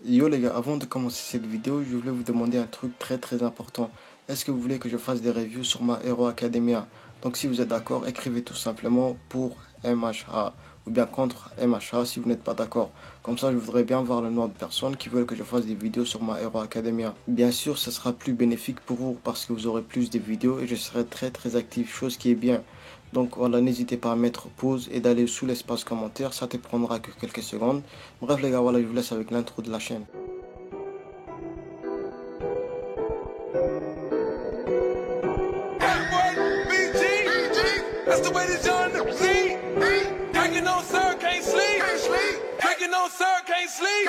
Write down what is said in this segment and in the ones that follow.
Yo les gars, avant de commencer cette vidéo, je voulais vous demander un truc très important. Est-ce que vous voulez que je fasse des reviews sur My Hero Academia? Donc si vous êtes d'accord, écrivez tout simplement pour MHA ou bien contre MHA si vous n'êtes pas d'accord. Comme ça, je voudrais bien voir le nombre de personnes qui veulent que je fasse des vidéos sur My Hero Academia. Bien sûr, ce sera plus bénéfique pour vous parce que vous aurez plus de vidéos et je serai très actif, chose qui est bien. Donc voilà, n'hésitez pas à mettre pause et d'aller sous l'espace commentaire, ça te prendra que quelques secondes. Bref les gars, voilà, je vous laisse avec l'intro de la chaîne. That's the way this young nigga sleep. Drinking on sir, can't sleep. Drinking on sir, can't sleep.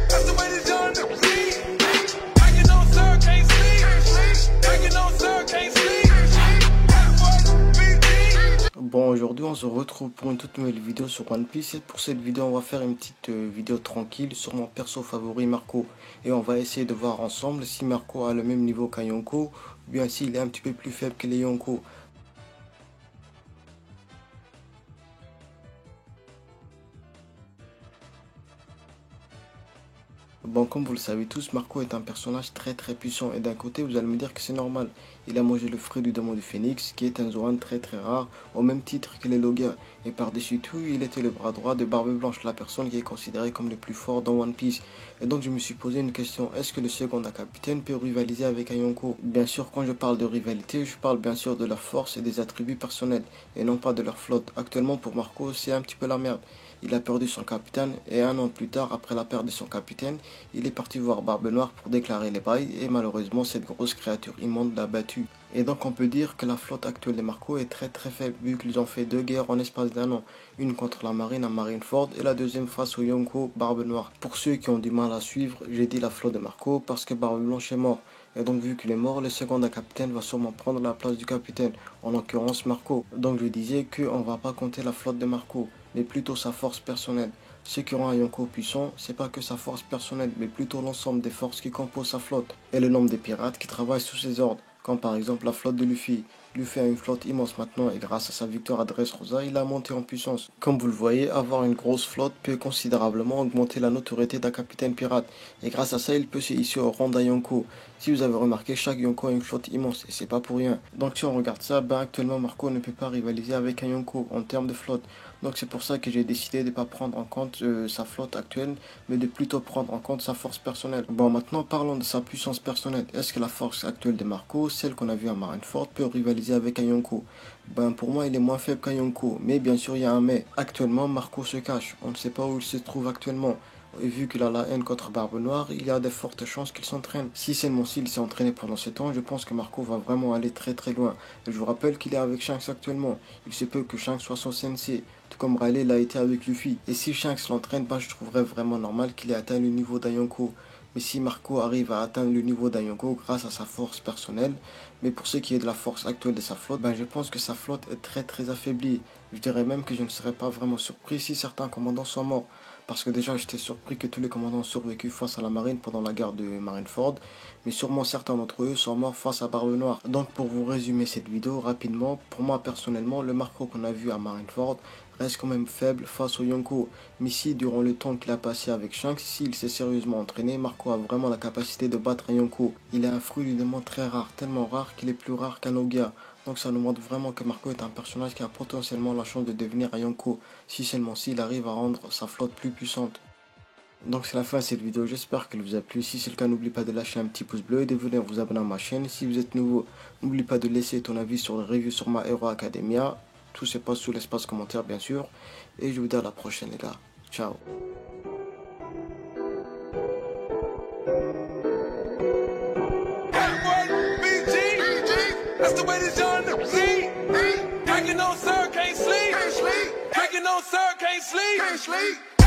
That's the way this young nigga sleep. Drinking on sir, can't sleep. Drinking on sir, can't sleep. Bon, aujourd'hui on se retrouve pour une toute nouvelle vidéo sur One Piece et pour cette vidéo on va faire une petite vidéo tranquille sur mon perso favori Marco et on va essayer de voir ensemble si Marco a le même niveau qu'un Yonko ou bien s'il est un petit peu plus faible que les Yonko. Bon, comme vous le savez tous, Marco est un personnage très puissant et d'un côté vous allez me dire que c'est normal. Il a mangé le fruit du démon du Phénix qui est un Zoan très rare au même titre que les Logia. Et par-dessus tout, il était le bras droit de Barbe Blanche, la personne qui est considérée comme le plus fort dans One Piece. Et donc je me suis posé une question, est-ce que le second capitaine peut rivaliser avec un Yonko? Bien sûr, quand je parle de rivalité, je parle bien sûr de leur force et des attributs personnels et non pas de leur flotte. Actuellement pour Marco, c'est un petit peu la merde. Il a perdu son capitaine et un an plus tard, après la perte de son capitaine, il est parti voir Barbe Noire pour déclarer les bails et malheureusement cette grosse créature immonde l'a battu. Et donc on peut dire que la flotte actuelle de Marco est très faible vu qu'ils ont fait deux guerres en espace d'un an. Une contre la marine à Marineford et la deuxième face au Yonko Barbe Noire. Pour ceux qui ont du mal à suivre, j'ai dit la flotte de Marco parce que Barbe Blanche est mort. Et donc vu qu'il est mort, le second capitaine va sûrement prendre la place du capitaine, en l'occurrence Marco. Donc je disais qu'on ne va pas compter la flotte de Marco, mais plutôt sa force personnelle. Ceux qui ont un Yonko puissant, c'est pas que sa force personnelle, mais plutôt l'ensemble des forces qui composent sa flotte, et le nombre de pirates qui travaillent sous ses ordres, comme par exemple la flotte de Luffy. Luffy a une flotte immense maintenant et grâce à sa victoire à Dressrosa, il a monté en puissance. Comme vous le voyez, avoir une grosse flotte peut considérablement augmenter la notoriété d'un capitaine pirate. Et grâce à ça, il peut se hisser au rang d'un Yonko. Si vous avez remarqué, chaque Yonko a une flotte immense et c'est pas pour rien. Donc si on regarde ça, actuellement Marco ne peut pas rivaliser avec un Yonko en termes de flotte. Donc c'est pour ça que j'ai décidé de ne pas prendre en compte sa flotte actuelle, mais de plutôt prendre en compte sa force personnelle. Bon, maintenant parlons de sa puissance personnelle. Est-ce que la force actuelle de Marco, celle qu'on a vue à Marineford, peut rivaliser avec un Yonko? Pour moi il est moins faible qu'un Yonko, mais bien sûr il y a un mais. Actuellement Marco se cache, on ne sait pas où il se trouve actuellement. Et vu qu'il a la haine contre Barbe Noire, il y a de fortes chances qu'il s'entraîne. Si seulement s'il s'est entraîné pendant ce temps, je pense que Marco va vraiment aller très loin. Et je vous rappelle qu'il est avec Shanks actuellement. Il se peut que Shanks soit son sensei, tout comme Riley l'a été avec Luffy. Et si Shanks l'entraîne, je trouverais vraiment normal qu'il ait atteint le niveau d'un Yonko. Mais si Marco arrive à atteindre le niveau d'un Yonko grâce à sa force personnelle, mais pour ce qui est de la force actuelle de sa flotte, je pense que sa flotte est très affaiblie. Je dirais même que je ne serais pas vraiment surpris si certains commandants sont morts. Parce que déjà j'étais surpris que tous les commandants ont survécu face à la marine pendant la guerre de Marineford, mais sûrement certains d'entre eux sont morts face à Barbe Noire. Donc pour vous résumer cette vidéo rapidement, pour moi personnellement, le Marco qu'on a vu à Marineford reste quand même faible face au Yonko. Mais si durant le temps qu'il a passé avec Shanks, s'il s'est sérieusement entraîné, Marco a vraiment la capacité de battre un Yonko. Il a un fruit du démon très rare, tellement rare qu'il est plus rare qu'un Logia. Donc ça nous montre vraiment que Marco est un personnage qui a potentiellement la chance de devenir un Yonko, si seulement s'il arrive à rendre sa flotte plus puissante. Donc c'est la fin de cette vidéo, j'espère qu'elle vous a plu. Si c'est le cas, n'oublie pas de lâcher un petit pouce bleu et de venir vous abonner à ma chaîne. Si vous êtes nouveau, n'oublie pas de laisser ton avis sur les reviews sur My Hero Academia. Tout se passe sous l'espace commentaire bien sûr. Et je vous dis à la prochaine les gars. Ciao. That's the way this young nigga sleep. Drinking on sir, can't sleep. Drinking on sir, can't sleep.